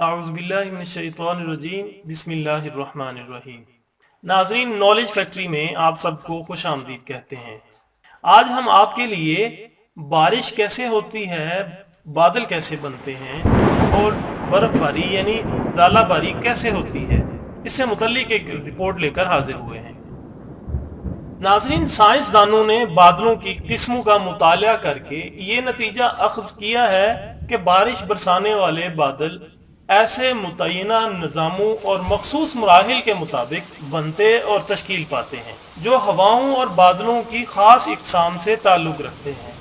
اعوذ باللہ من الشیطان الرجیم بسم اللہ الرحمن الرحیم۔ ناظرین، نالج فیکٹری میں آپ سب کو خوش آمدید کہتے ہیں۔ آج ہم آپ کے لیے بارش کیسے ہوتی ہے، بادل کیسے بنتے ہیں اور برف باری یعنی ژالہ باری کیسے ہوتی ہے، اس سے متعلق ایک رپورٹ لے کر حاضر ہوئے ہیں۔ ناظرین، سائنسدانوں نے بادلوں کی قسموں کا مطالعہ کر کے یہ نتیجہ اخذ کیا ہے کہ بارش برسانے والے بادل ایسے متعینہ نظاموں اور مخصوص مراحل کے مطابق بنتے اور تشکیل پاتے ہیں جو ہواؤں اور بادلوں کی خاص اقسام سے تعلق رکھتے ہیں۔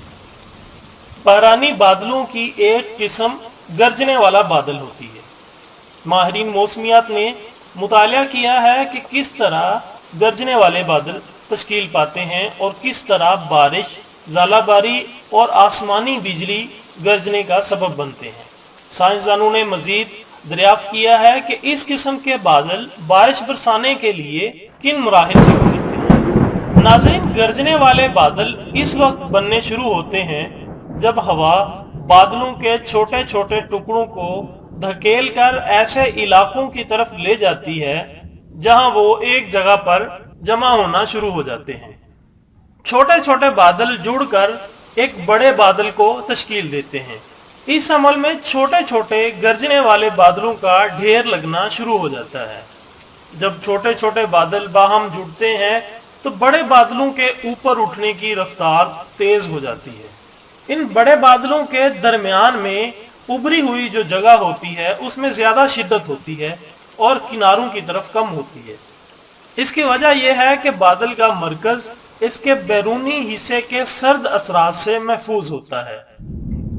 بارانی بادلوں کی ایک قسم گرجنے والا بادل ہوتی ہے۔ ماہرین موسمیات نے مطالعہ کیا ہے کہ کس طرح گرجنے والے بادل تشکیل پاتے ہیں اور کس طرح بارش، ژالہ باری اور آسمانی بجلی گرجنے کا سبب بنتے ہیں۔ سائنسدانوں نے مزید دریافت کیا ہے کہ اس قسم کے بادل بارش برسانے کے لیے کن مراحل سے گزرتے ہیں۔ ناظرین، گرجنے والے بادل اس وقت بننے شروع ہوتے ہیں جب ہوا بادلوں کے چھوٹے چھوٹے ٹکڑوں کو دھکیل کر ایسے علاقوں کی طرف لے جاتی ہے جہاں وہ ایک جگہ پر جمع ہونا شروع ہو جاتے ہیں۔ چھوٹے چھوٹے بادل جڑ کر ایک بڑے بادل کو تشکیل دیتے ہیں۔ اس عمل میں چھوٹے چھوٹے گرجنے والے بادلوں کا ڈھیر لگنا شروع ہو جاتا ہے۔ جب چھوٹے چھوٹے بادل باہم جڑتے ہیں تو بڑے بادلوں کے اوپر اٹھنے کی رفتار تیز ہو جاتی ہے۔ ان بڑے بادلوں کے درمیان میں ابری ہوئی جو جگہ ہوتی ہے اس میں زیادہ شدت ہوتی ہے اور کناروں کی طرف کم ہوتی ہے۔ اس کی وجہ یہ ہے کہ بادل کا مرکز اس کے بیرونی حصے کے سرد اثرات سے محفوظ ہوتا ہے۔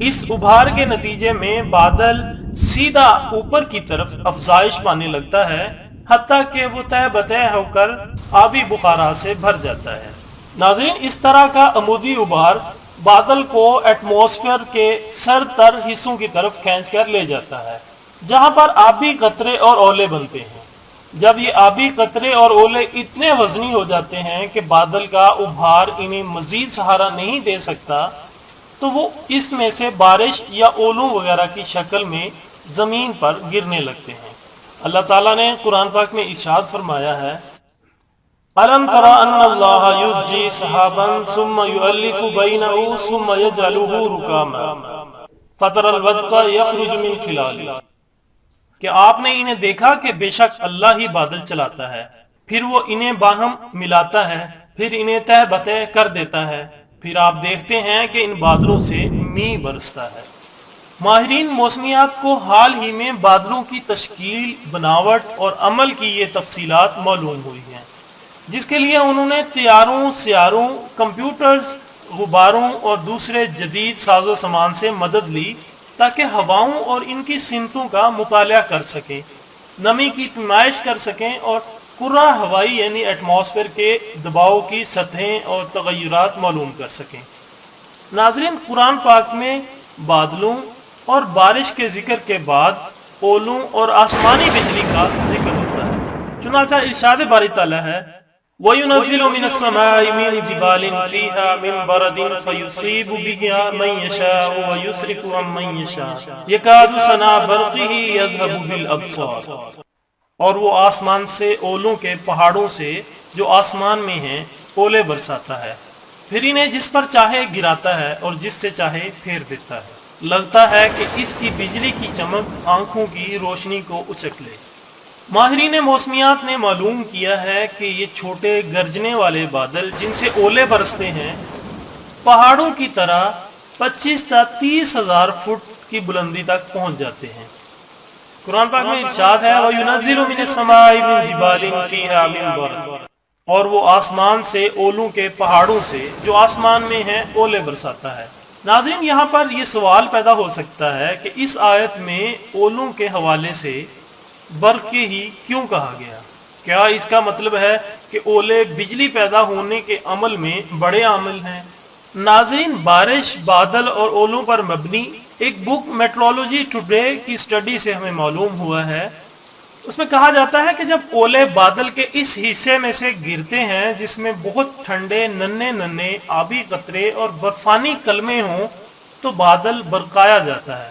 اس ابھار کے نتیجے میں بادل سیدھا اوپر کی طرف افزائش پانے لگتا ہے حتیٰ کہ وہ تہ بتہ ہو کر آبی بخارات سے بھر جاتا ہے۔ ناظرین، اس طرح کا عمودی ابھار بادل کو ایٹماسفیئر کے سرد تر حصوں کی طرف کھینچ کر لے جاتا ہے جہاں پر آبی قطرے اور اولے بنتے ہیں۔ جب یہ آبی قطرے اور اولے اتنے وزنی ہو جاتے ہیں کہ بادل کا ابھار انہیں مزید سہارا نہیں دے سکتا تو وہ اس میں سے بارش یا اولوں وغیرہ کی شکل میں زمین پر گرنے لگتے ہیں۔ اللہ تعالیٰ نے قرآن پاک میں ارشاد فرمایا ہے، أَلَمْ تَرَ أَنَّ اللَّهَ يُزْجِي سَحَابًا ثُمَّ يُؤَلِّفُ بَيْنَهُ ثُمَّ يَجْعَلُهُ رُكَامًا فَتَرَى الْوَدْقَ يَخْرُجُ مِنْ خِلَالِهِ، کہ آپ نے انہیں دیکھا کہ بے شک اللہ ہی بادل چلاتا ہے، پھر وہ انہیں باہم ملاتا ہے، پھر انہیں تہ بتہ کر دیتا ہے، پھر آپ دیکھتے ہیں کہ ان بادلوں سے میਂہ برستا ہے۔ ماہرین موسمیات کو حال ہی میں بادلوں کی تشکیل، بناوٹ اور عمل کی یہ تفصیلات معلوم ہوئی ہیں جس کے لیے انہوں نے طیاروں، سیاروں، کمپیوٹرز، غباروں اور دوسرے جدید ساز و سامان سے مدد لی تاکہ ہواؤں اور ان کی سمتوں کا مطالعہ کر سکیں، نمی کی پیمائش کر سکیں اور کرہ ہوائی یعنی ایٹماسفیئر کے دباؤ کی سطحیں اور تغیرات معلوم کر سکیں۔ ناظرین، قرآن پاک میں بادلوں اور بارش کے ذکر کے بعد اولوں اور آسمانی بجلی کا ذکر ہوتا ہے۔ چنانچہ ارشاد باری تعالیٰ ہے، وَيُنَزِّلُ مِنَ السَّمَاءِ مِن جِبَالٍ فِيهَا مِن بَرَدٍ فَيُصِيبُ بِهِ مَن يَشَاءُ وَيُصْرِفُ عَن مَّن يَشَاءُ يَكَادُ سَنَا بَرْقِهِ يَذْهَبُ بِالْأَبْصَارِ، اور وہ آسمان سے اولوں کے پہاڑوں سے جو آسمان میں ہیں اولے برساتا ہے، پھر انہیں جس پر چاہے گراتا ہے اور جس سے چاہے پھیر دیتا ہے، لگتا ہے کہ اس کی بجلی کی چمک آنکھوں کی روشنی کو اچک لے۔ ماہرین موسمیات نے معلوم کیا ہے کہ یہ چھوٹے گرجنے والے بادل جن سے اولے برستے ہیں پہاڑوں کی طرح 25 تا 30 ہزار فٹ کی بلندی تک پہنچ جاتے ہیں۔ قرآن پاک میں ارشاد ہے، وَيُنَزِّلُ مِنَ السَّمَاءِ مِن جِبَالٍ فِيهَا مِن بَرَدٍ، اور وہ آسمان سے اولوں کے پہاڑوں سے جو آسمان میں ہیں اولے برساتا ہے۔ ناظرین، یہاں پر یہ سوال پیدا ہو سکتا ہے کہ اس آیت میں اولوں کے حوالے سے برق ہی کیوں کہا گیا؟ کیا اس کا مطلب ہے کہ اولے بجلی پیدا ہونے کے عمل میں بڑے عامل ہیں؟ ناظرین، بارش، بادل اور اولوں پر مبنی ایک بک میٹرولوجی ٹوڈے کی سٹڈی سے ہمیں معلوم ہوا ہے، اس میں کہا جاتا ہے کہ جب اولے بادل کے اس حصے میں سے گرتے ہیں جس میں بہت ٹھنڈے ننھے ننھے آبی قطرے اور برفانی کلمے ہوں تو بادل برقایا جاتا ہے۔